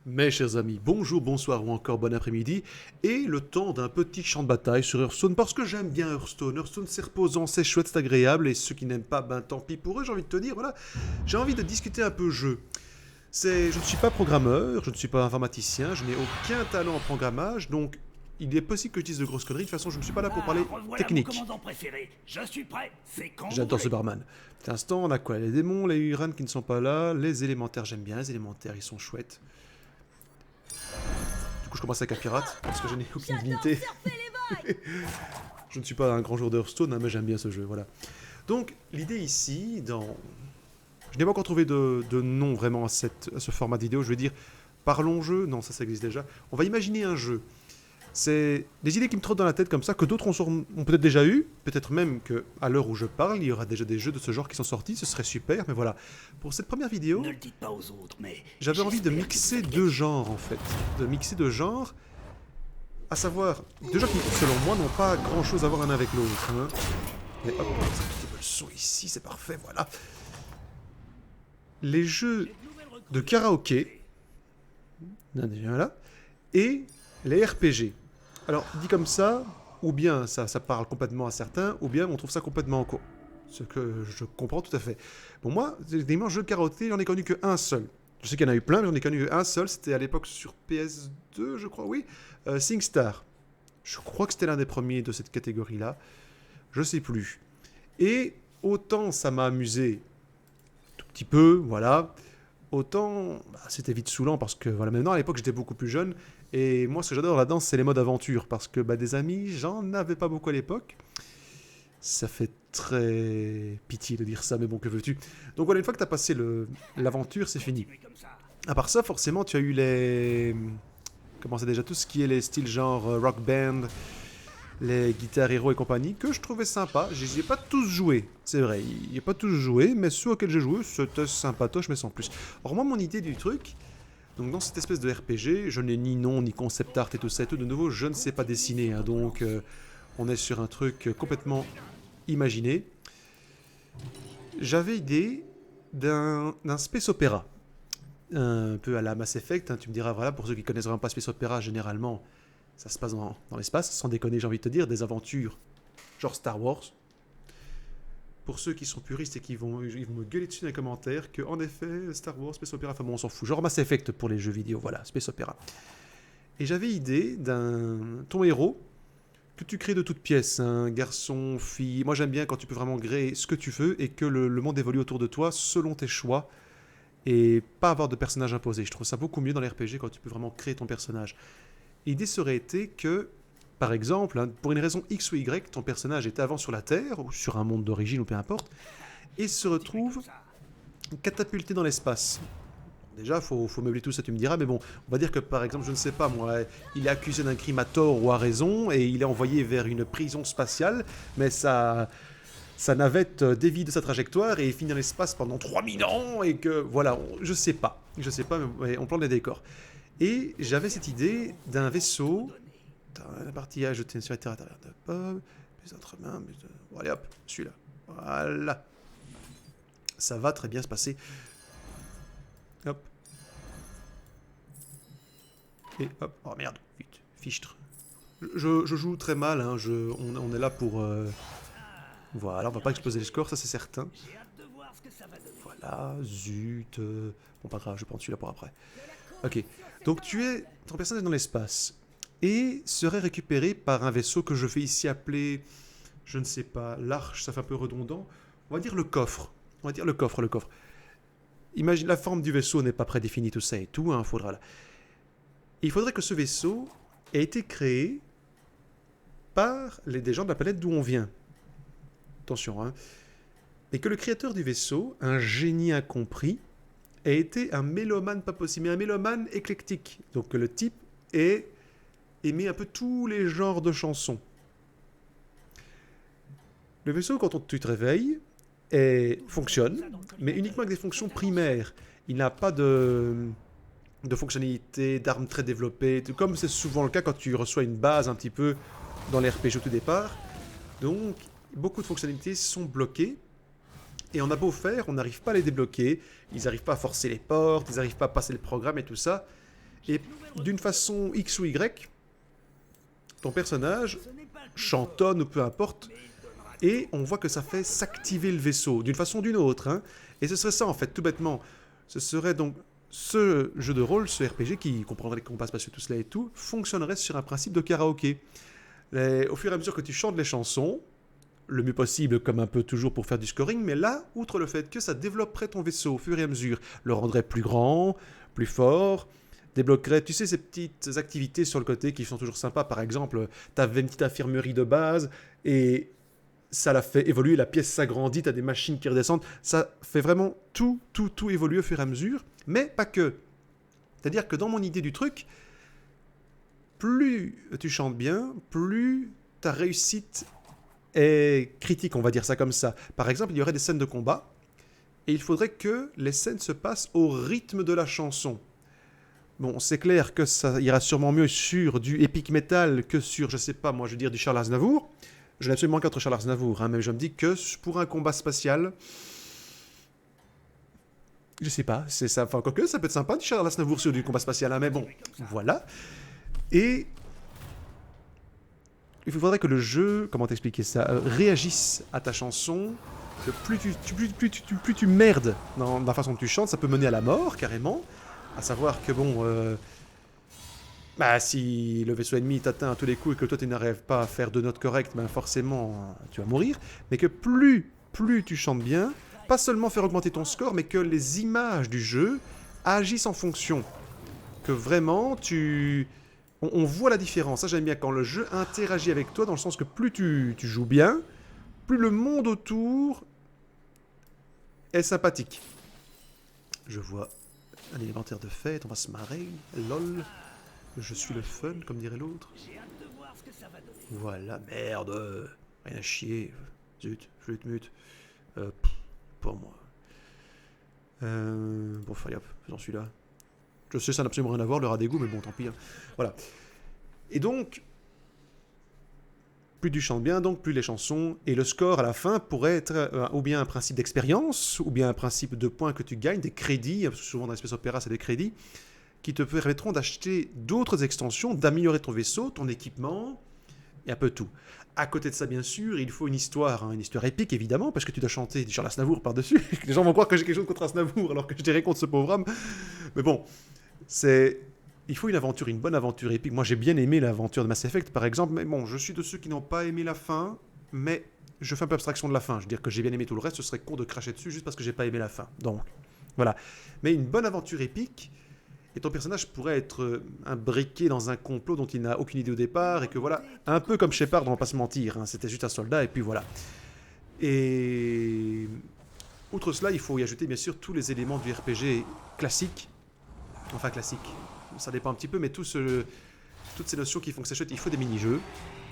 Mes chers amis, bonjour, bonsoir ou encore bon après-midi, et le temps d'un petit champ de bataille sur Hearthstone, parce que j'aime bien Hearthstone. Hearthstone, c'est reposant, c'est chouette, c'est agréable, et ceux qui n'aiment pas, ben tant pis pour eux, j'ai envie de te dire, voilà. J'ai envie de discuter un peu jeu. Je ne suis pas programmeur, je ne suis pas informaticien, je n'ai aucun talent en programmage, donc il est possible que je dise de grosses conneries, de toute façon je ne suis pas là pour parler Revoilà mon technique. commandant préféré. Je suis prêt. C'est quand vous J'adore ce voulez. barman. Pour l'instant, on a quoi? Les démons, les Urans qui ne sont pas là, les élémentaires, j'aime bien, les élémentaires, ils sont chouettes. Du coup, je commence avec un pirate, parce que je n'ai aucune divinité. Je ne suis pas un grand joueur de Hearthstone, hein, mais j'aime bien ce jeu, voilà. Donc, l'idée ici, je n'ai pas encore trouvé de nom vraiment à ce format de vidéo, je vais dire, parlons jeu, non, ça existe déjà. On va imaginer un jeu. C'est des idées qui me trottent dans la tête comme ça, que d'autres ont peut-être déjà eu, peut-être même qu'à l'heure où je parle, il y aura déjà des jeux de ce genre qui sont sortis, ce serait super, mais voilà. Pour cette première vidéo, Ne le dites pas aux autres, mais j'avais envie de j'espère que mixer vous allez deux gagner. genres en fait. De mixer deux genres, à savoir deux genres qui, selon moi, n'ont pas grand chose à voir l'un avec l'autre. Hein. Mais hop, on va mettre un petit peu le son ici, c'est parfait, voilà. Les jeux de karaoké, voilà, et les RPG. Alors, dit comme ça, ou bien ça parle complètement à certains, ou bien on trouve ça complètement con. Ce que je comprends tout à fait. Bon, moi, des jeux de karaoké, j'en ai connu qu'un seul. Je sais qu'il y en a eu plein, mais j'en ai connu qu'un seul. C'était à l'époque sur PS2, je crois, oui. SingStar. Je crois que c'était l'un des premiers de cette catégorie-là. Je sais plus. Et autant ça m'a amusé, tout petit peu, voilà. Autant c'était vite saoulant parce que voilà, maintenant à l'époque j'étais beaucoup plus jeune et moi ce que j'adore là-dedans c'est les modes aventure parce que des amis j'en avais pas beaucoup à l'époque. Ça fait très pitié de dire ça, mais bon, que veux-tu. Donc voilà, une fois que tu as passé l'aventure, c'est fini. Continuez comme ça. À part ça, forcément, tu as eu les... Comment c'est déjà tout ce qui est les styles genre rock band, les guitares héros et compagnie, que je trouvais sympa. Je les ai pas tous joués, c'est vrai. Il n'y a pas tous joué, mais ceux auxquels j'ai joué, c'était sympatoche, mais sans plus. Alors moi, mon idée du truc, donc dans cette espèce de RPG, je n'ai ni nom, ni concept art et tout ça et tout. De nouveau, je ne sais pas dessiner, hein, donc on est sur un truc complètement imaginé. J'avais idée d'un space opéra. Un peu à la Mass Effect, hein, tu me diras, voilà, pour ceux qui connaissent vraiment pas Space Opera, généralement, ça se passe dans l'espace, sans déconner, j'ai envie de te dire, des aventures, genre Star Wars. Pour ceux qui sont puristes et ils vont me gueuler dessus dans les commentaires, que en effet, Star Wars, Space Opera, enfin bon, on s'en fout. Genre Mass Effect pour les jeux vidéo, voilà, Space Opera. Et j'avais idée ton héros, que tu crées de toutes pièces, un garçon, fille. Moi j'aime bien quand tu peux vraiment créer ce que tu veux et que le monde évolue autour de toi selon tes choix et pas avoir de personnage imposé. Je trouve ça beaucoup mieux dans les RPG quand tu peux vraiment créer ton personnage. L'idée serait été que, par exemple, hein, pour une raison X ou Y, ton personnage était avant sur la Terre, ou sur un monde d'origine, ou peu importe, et se Continuez retrouve comme ça. catapulté dans l'espace. Déjà, faut meubler tout ça, tu me diras, mais bon, on va dire que par exemple, je ne sais pas, moi, il est accusé d'un crime à tort ou à raison, et il est envoyé vers une prison spatiale, mais sa navette dévie de sa trajectoire et finit dans l'espace pendant 3000 ans, et que, voilà, je sais pas, mais on plante les décors. Et j'avais cette idée d'un vaisseau, la partie A jetée sur la Terre à l'intérieur de Bob, plus entre mains, bon, allez hop, celui-là, voilà. Ça va très bien se passer. Hop. Et hop. Oh merde, vite, fichtre. Je joue très mal, hein. On est là pour... Voilà, on va pas exploser le score, ça c'est certain. J'ai hâte de voir ce que ça va donner. Voilà, zut. Bon, pas grave, je prends celui-là pour après. Ok, donc ton personnage est dans l'espace et serait récupéré par un vaisseau que je vais ici appeler, je ne sais pas, l'arche, ça fait un peu redondant. On va dire le coffre. On va dire le coffre. Imagine, la forme du vaisseau n'est pas prédéfinie, tout ça et tout, hein, faudra là. Il faudrait que ce vaisseau ait été créé par des gens de la planète d'où on vient. Attention, hein. Et que le créateur du vaisseau, un génie incompris, a été un mélomane pas possible, mais un mélomane éclectique. Donc le type aimait un peu tous les genres de chansons. Le vaisseau, quand tu te réveilles, fonctionne, mais uniquement avec des fonctions primaires. Il n'a pas de fonctionnalités, d'armes très développées, comme c'est souvent le cas quand tu reçois une base un petit peu dans les RPG au tout départ. Donc, beaucoup de fonctionnalités sont bloquées. Et on a beau faire, on n'arrive pas à les débloquer. Ils n'arrivent pas à forcer les portes, ils n'arrivent pas à passer le programme et tout ça. Et d'une façon X ou Y, ton personnage chantonne ou peu importe, et on voit que ça fait s'activer le vaisseau, d'une façon ou d'une autre. Hein. Et ce serait ça, en fait, tout bêtement. Ce serait donc ce jeu de rôle, ce RPG qui comprendrait les combats spatiaux, tout cela et tout, fonctionnerait sur un principe de karaoké. Au fur et à mesure que tu chantes les chansons, le mieux possible, comme un peu toujours pour faire du scoring, mais là, outre le fait que ça développerait ton vaisseau au fur et à mesure, le rendrait plus grand, plus fort, débloquerait, tu sais, ces petites activités sur le côté qui sont toujours sympas. Par exemple, tu avais une petite infirmerie de base et ça la fait évoluer, la pièce s'agrandit, tu as des machines qui redescendent, ça fait vraiment tout évoluer au fur et à mesure, mais pas que. C'est-à-dire que dans mon idée du truc, plus tu chantes bien, plus ta réussite est critique, on va dire ça comme ça. Par exemple, il y aurait des scènes de combat, et il faudrait que les scènes se passent au rythme de la chanson. Bon, c'est clair que ça ira sûrement mieux sur du epic metal que sur, je sais pas, moi je veux dire du Charles Aznavour. Je n'ai absolument qu'entre Charles Aznavour, hein, mais je me dis que pour un combat spatial, je sais pas, c'est ça, enfin quoique ça peut être sympa du Charles Aznavour sur du combat spatial, hein, mais bon, voilà. Et il faudrait que le jeu, comment t'expliquer ça, réagisse à ta chanson. Que plus tu merdes dans la façon dont tu chantes, ça peut mener à la mort, carrément. À savoir que bon, bah si le vaisseau ennemi t'atteint à tous les coups et que toi tu n'arrives pas à faire de notes correctes, ben forcément tu vas mourir. Mais que plus tu chantes bien, pas seulement faire augmenter ton score, mais que les images du jeu agissent en fonction. Que vraiment on voit la différence. Ça j'aime bien quand le jeu interagit avec toi, dans le sens que plus tu joues bien, plus le monde autour est sympathique. Je vois un élémentaire de fête, on va se marrer, lol. Je suis le fun, comme dirait l'autre. Voilà, merde. Rien à chier. Zut, flûte mute. Pour moi. Bon, fallait hop, faisons celui-là. Je sais, ça n'a absolument rien à voir, le rat d'égout, mais bon, tant pis. Hein. Voilà. Et donc, plus tu chantes bien, donc plus les chansons. Et le score, à la fin, pourrait être ou bien un principe d'expérience, ou bien un principe de points que tu gagnes, des crédits. Souvent, dans l'espèce opéra, c'est des crédits qui te permettront d'acheter d'autres extensions, d'améliorer ton vaisseau, ton équipement, et un peu tout. À côté de ça, bien sûr, il faut une histoire épique, évidemment, parce que tu dois chanter du Charles Aznavour par-dessus. Les gens vont croire que j'ai quelque chose contre Aznavour, alors que je dirais contre ce pauvre homme. Mais bon, il faut une bonne aventure épique. Moi, j'ai bien aimé l'aventure de Mass Effect, par exemple, mais bon, je suis de ceux qui n'ont pas aimé la fin, mais je fais un peu abstraction de la fin. Je veux dire que j'ai bien aimé tout le reste, ce serait con de cracher dessus juste parce que j'ai pas aimé la fin. Donc, voilà. Mais une bonne aventure épique, et ton personnage pourrait être imbriqué dans un complot dont il n'a aucune idée au départ, et que voilà, un peu comme Shepard, on va pas se mentir, hein, c'était juste un soldat, et puis voilà. Et outre cela, il faut y ajouter bien sûr tous les éléments du RPG classique, enfin classique, ça dépend un petit peu, mais toutes ces notions qui font que c'est chouette, il faut des mini-jeux,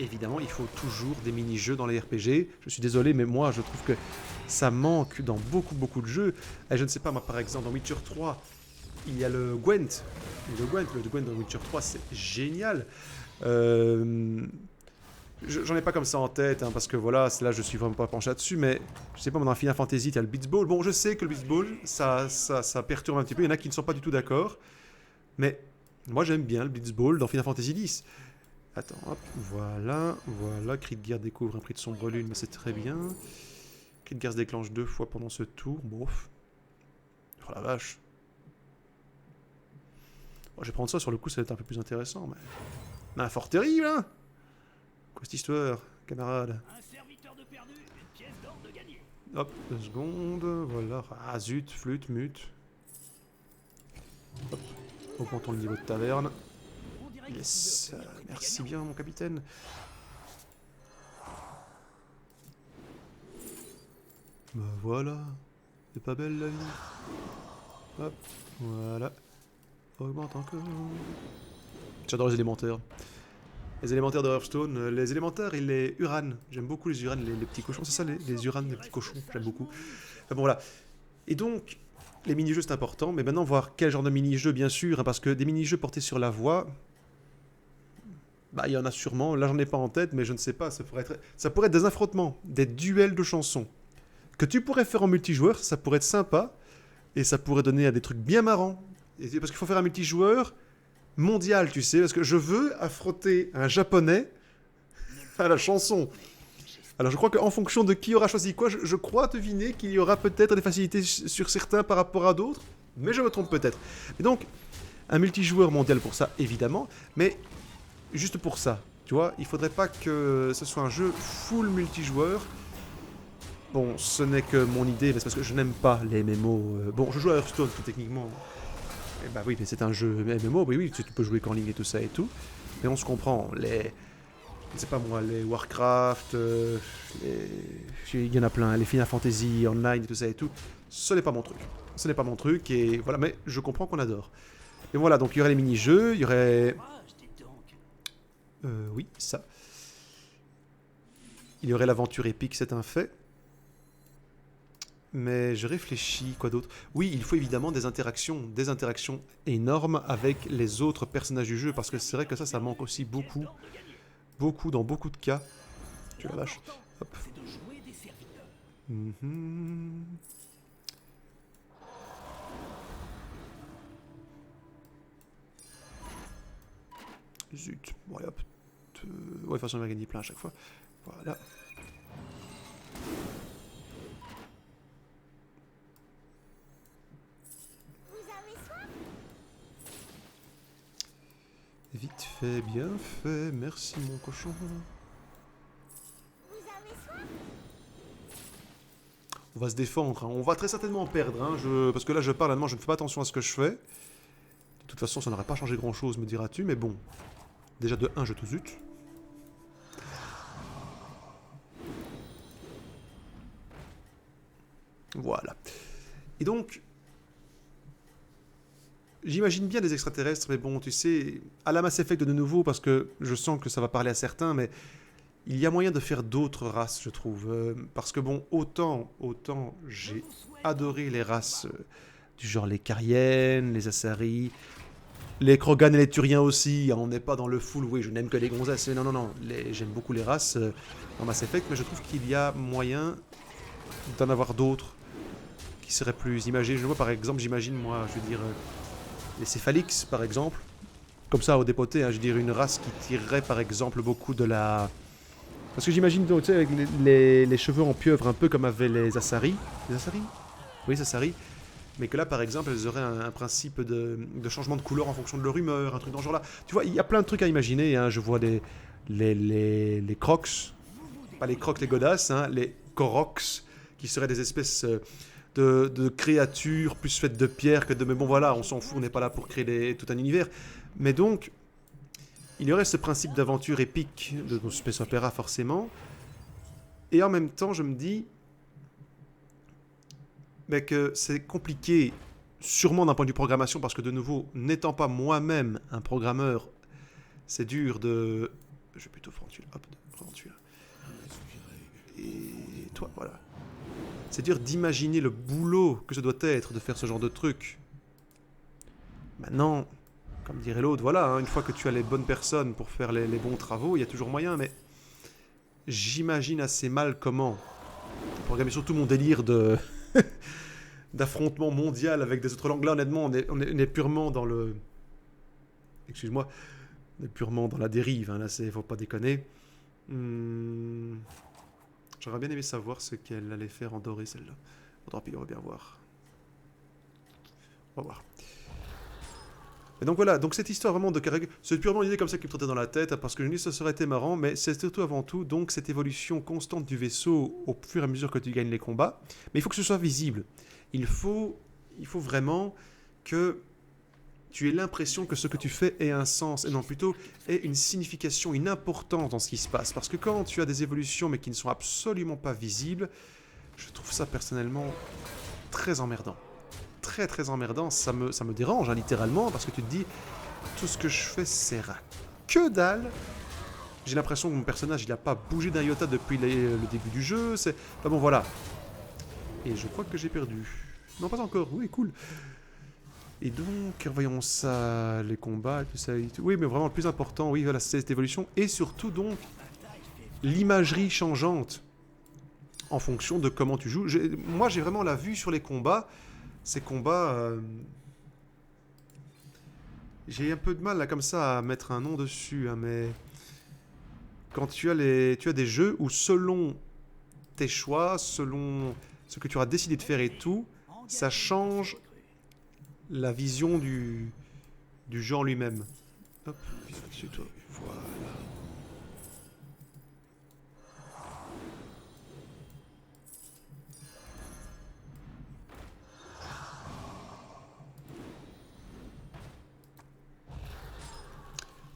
évidemment, il faut toujours des mini-jeux dans les RPG, je suis désolé, mais moi je trouve que ça manque dans beaucoup de jeux, et je ne sais pas, moi par exemple dans Witcher 3, il y a le Gwent. Le Gwent dans Witcher 3, c'est génial. J'en ai pas comme ça en tête, hein, parce que voilà, là je suis vraiment pas penché là-dessus, mais je sais pas, dans Final Fantasy, il y a le Blitzball. Bon, je sais que le Blitzball, ça perturbe un petit peu, il y en a qui ne sont pas du tout d'accord, mais moi j'aime bien le Blitzball dans Final Fantasy X. Attends, hop, voilà, Krieggear découvre un prix de sombre lune, mais c'est très bien. Krieggear se déclenche 2 fois pendant ce tour, bof. Oh la vache. Bon, je vais prendre ça, sur le coup ça va être un peu plus intéressant, mais un fort terrible, hein. Quoi cette histoire, camarade? Un serviteur de perdu, une pièce d'or de gagné. Hop, 2 secondes, voilà. Ah zut, flûte, mute. Hop, augmentons le niveau de taverne. Yes, merci bien mon capitaine. Bah voilà, c'est pas belle la vie. Hop, voilà. Augmente encore. J'adore les élémentaires. Les élémentaires de Hearthstone. Les élémentaires et les Uran. J'aime beaucoup les Uran, les petits cochons. C'est ça, les Uran, les petits cochons. J'aime beaucoup. Enfin bon, voilà. Et donc, les mini-jeux, c'est important. Mais maintenant, voir quel genre de mini-jeux, bien sûr. Hein, parce que des mini-jeux portés sur la voix, bah, il y en a sûrement. Là, j'en ai pas en tête, mais je ne sais pas. Ça pourrait être des affrontements, des duels de chansons. Que tu pourrais faire en multijoueur, ça pourrait être sympa. Et ça pourrait donner à des trucs bien marrants. Parce qu'il faut faire un multijoueur mondial, tu sais, parce que je veux affronter un japonais à la chanson. Alors je crois qu'en fonction de qui aura choisi quoi, je crois deviner qu'il y aura peut-être des facilités sur certains par rapport à d'autres, mais je me trompe peut-être. Et donc, un multijoueur mondial pour ça, évidemment, mais juste pour ça, tu vois, il faudrait pas que ce soit un jeu full multijoueur. Bon, ce n'est que mon idée, mais c'est parce que je n'aime pas les MMO. Bon, je joue à Hearthstone, techniquement. Eh bah oui, mais c'est un jeu MMO, oui, oui, tu peux jouer qu'en ligne et tout ça et tout. Mais on se comprend, les... Je sais pas moi, les Warcraft, il y en a plein, les Final Fantasy Online et tout ça et tout. Ce n'est pas mon truc. Ce n'est pas mon truc, et voilà, mais je comprends qu'on adore. Et voilà, donc il y aurait les mini-jeux, il y aurait... oui, ça. Il y aurait l'aventure épique, c'est un fait. Mais je réfléchis, quoi d'autre? Oui, il faut évidemment des interactions énormes avec les autres personnages du jeu, parce que c'est vrai que ça manque aussi beaucoup, dans beaucoup de cas. Tu la lâches. Hop. Zut. Bon, allez, hop. Ouais, de toute façon, on va gagner plein à chaque fois. Voilà. Vite fait, bien fait. Merci, mon cochon. On va se défendre, hein. On va très certainement en perdre, hein. Parce que là je parle, maintenant je ne fais pas attention à ce que je fais. De toute façon ça n'aurait pas changé grand chose, me diras-tu, mais bon. Déjà de 1 je te zut. Voilà. Et donc, j'imagine bien des extraterrestres, mais bon, tu sais, à la Mass Effect de nouveau, parce que je sens que ça va parler à certains, mais il y a moyen de faire d'autres races, je trouve. Parce que bon, autant j'ai adoré les races du genre les Cariennes, les Asari, les Krogan et les Turiens aussi. On n'est pas dans le full, oui, je n'aime que les gonzesses. Non, non, non, j'aime beaucoup les races dans Mass Effect, mais je trouve qu'il y a moyen d'en avoir d'autres qui seraient plus imagées. Je vois par exemple, j'imagine moi, je veux dire, les Céphalix par exemple. Comme ça, au dépoté, hein, je veux dire, une race qui tirerait par exemple beaucoup de la... Parce que j'imagine, tu sais, avec les cheveux en pieuvre, un peu comme avaient les Asari. Les Asari? Oui, les Asari. Mais que là, par exemple, elles auraient un principe de changement de couleur en fonction de leur humeur, un truc dans ce genre-là. Tu vois, il y a plein de trucs à imaginer. Hein. Je vois les crocs, pas les crocs, les godasses, hein, les koroks, qui seraient des espèces de créatures plus faites de pierre que de... Mais bon, voilà, on s'en fout, on n'est pas là pour créer tout un univers. Mais donc, il y aurait ce principe d'aventure épique de nos space opéra, forcément. Et en même temps, je me dis... mais que c'est compliqué, sûrement d'un point de vue programmation, parce que de nouveau, n'étant pas moi-même un programmeur, c'est dur de... Je vais plutôt prendre celui-là. Hop, prendre celui-là. Et toi, voilà. C'est dur d'imaginer le boulot que ça doit être de faire ce genre de truc. Maintenant, comme dirait l'autre, voilà, hein, une fois que tu as les bonnes personnes pour faire les bons travaux, il y a toujours moyen, mais j'imagine assez mal comment. Programmer surtout mon délire de... d'affrontement mondial avec des autres langues. Là, honnêtement, on est purement dans le... Excuse-moi. On est purement dans la dérive. Hein. Là, faut pas déconner. J'aurais bien aimé savoir ce qu'elle allait faire en doré, celle-là. Bon, tant pis, on va bien voir. On va voir. Et donc voilà, donc cette histoire vraiment de caractère, c'est purement une idée comme ça qui me trottait dans la tête, parce que je me dis que ça aurait été marrant, mais c'est surtout avant tout donc cette évolution constante du vaisseau au fur et à mesure que tu gagnes les combats. Mais il faut que ce soit visible. Il faut vraiment que tu aies l'impression que ce que tu fais ait un sens, et non plutôt ait une signification, une importance dans ce qui se passe. Parce que quand tu as des évolutions mais qui ne sont absolument pas visibles, je trouve ça personnellement très emmerdant. Très très emmerdant, ça me dérange hein, littéralement, parce que tu te dis, tout ce que je fais sert à que dalle. J'ai l'impression que mon personnage il n'a pas bougé d'un iota depuis le début du jeu, c'est... Enfin bon voilà. Et je crois que j'ai perdu. Non pas encore, oui cool. Et donc, voyons ça, les combats, tout ça et tout. Oui mais vraiment le plus important, oui voilà, c'est cette évolution, et surtout donc, l'imagerie changeante, en fonction de comment tu joues. Moi j'ai vraiment la vue sur les combats. Ces combats, J'ai un peu de mal là comme ça à mettre un nom dessus, hein, mais quand tu as des jeux où selon tes choix, selon ce que tu auras décidé de faire et tout, ça change la vision du jeu en lui-même. Hop, visual chez toi. Voilà.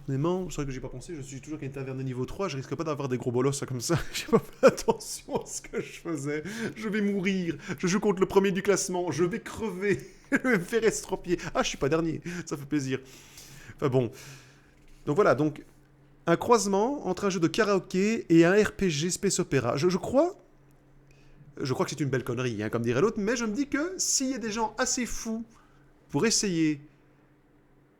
Honnêtement, c'est vrai que j'ai pas pensé, je suis toujours qu'à une taverne de niveau 3, je risque pas d'avoir des gros bolosses comme ça. J'ai pas fait attention à ce que je faisais. Je vais mourir, je joue contre le premier du classement, je vais crever, je vais me faire estropier. Ah, je suis pas dernier, ça fait plaisir. Enfin bon. Donc voilà, donc un croisement entre un jeu de karaoké et un RPG Space Opera. Je crois que c'est une belle connerie, hein, comme dirait l'autre, mais je me dis que s'il y a des gens assez fous pour essayer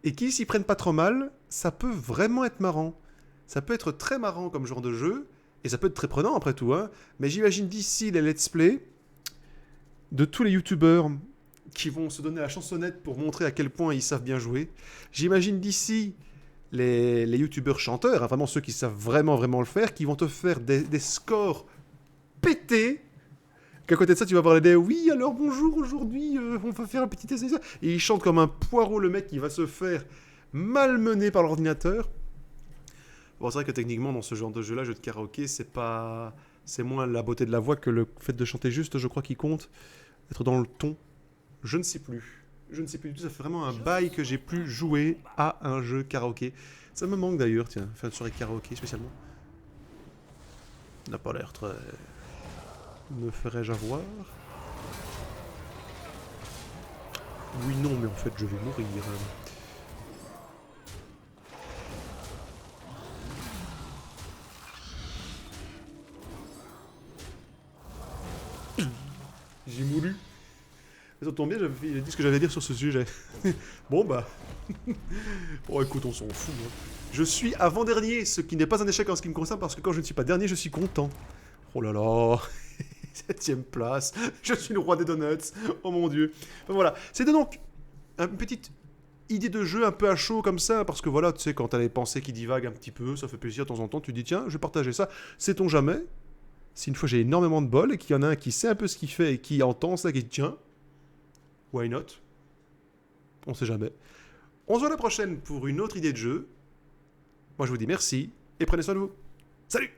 et qui s'y prennent pas trop mal, ça peut vraiment être marrant. Ça peut être très marrant comme genre de jeu, et ça peut être très prenant après tout, hein. Mais j'imagine d'ici les let's play de tous les youtubeurs qui vont se donner la chansonnette pour montrer à quel point ils savent bien jouer. J'imagine d'ici les youtubeurs chanteurs, hein, vraiment ceux qui savent vraiment vraiment le faire, qui vont te faire des scores pétés. Qu'à côté de ça, tu vas voir les dés. Oui, alors bonjour, aujourd'hui, on va faire un petit essai. Et il chante comme un poireau, le mec, qui va se faire malmener par l'ordinateur. Bon, c'est vrai que techniquement, dans ce genre de jeu-là, jeu de karaoké, c'est pas. C'est moins la beauté de la voix que le fait de chanter juste, je crois, qui compte. Être dans le ton. Je ne sais plus. Je ne sais plus du tout. Ça fait vraiment un bail que j'ai plus joué à un jeu karaoké. Ça me manque d'ailleurs, tiens. Faire une soirée karaoké spécialement. Ça n'a pas l'air très. Me ferais-je avoir? Oui, non, mais en fait, je vais mourir. J'ai moulu. Ça tombe bien, j'avais dit ce que j'avais à dire sur ce sujet. Bon, bah. Bon, écoute, on s'en fout. Hein. Je suis avant-dernier, ce qui n'est pas un échec en ce qui me concerne, parce que quand je ne suis pas dernier, je suis content. Oh là là. 7ème place. Je suis le roi des donuts. Oh mon dieu. Enfin, voilà. C'était donc une petite idée de jeu un peu à chaud comme ça, parce que voilà, tu sais, quand t'as les pensées qui divaguent un petit peu, ça fait plaisir de temps en temps, tu te dis, tiens, je vais partager ça. Sait-on jamais? Si une fois j'ai énormément de bol et qu'il y en a un qui sait un peu ce qu'il fait et qui entend ça, qui dit, tiens, why not? On sait jamais. On se voit la prochaine pour une autre idée de jeu. Moi, je vous dis merci et prenez soin de vous. Salut!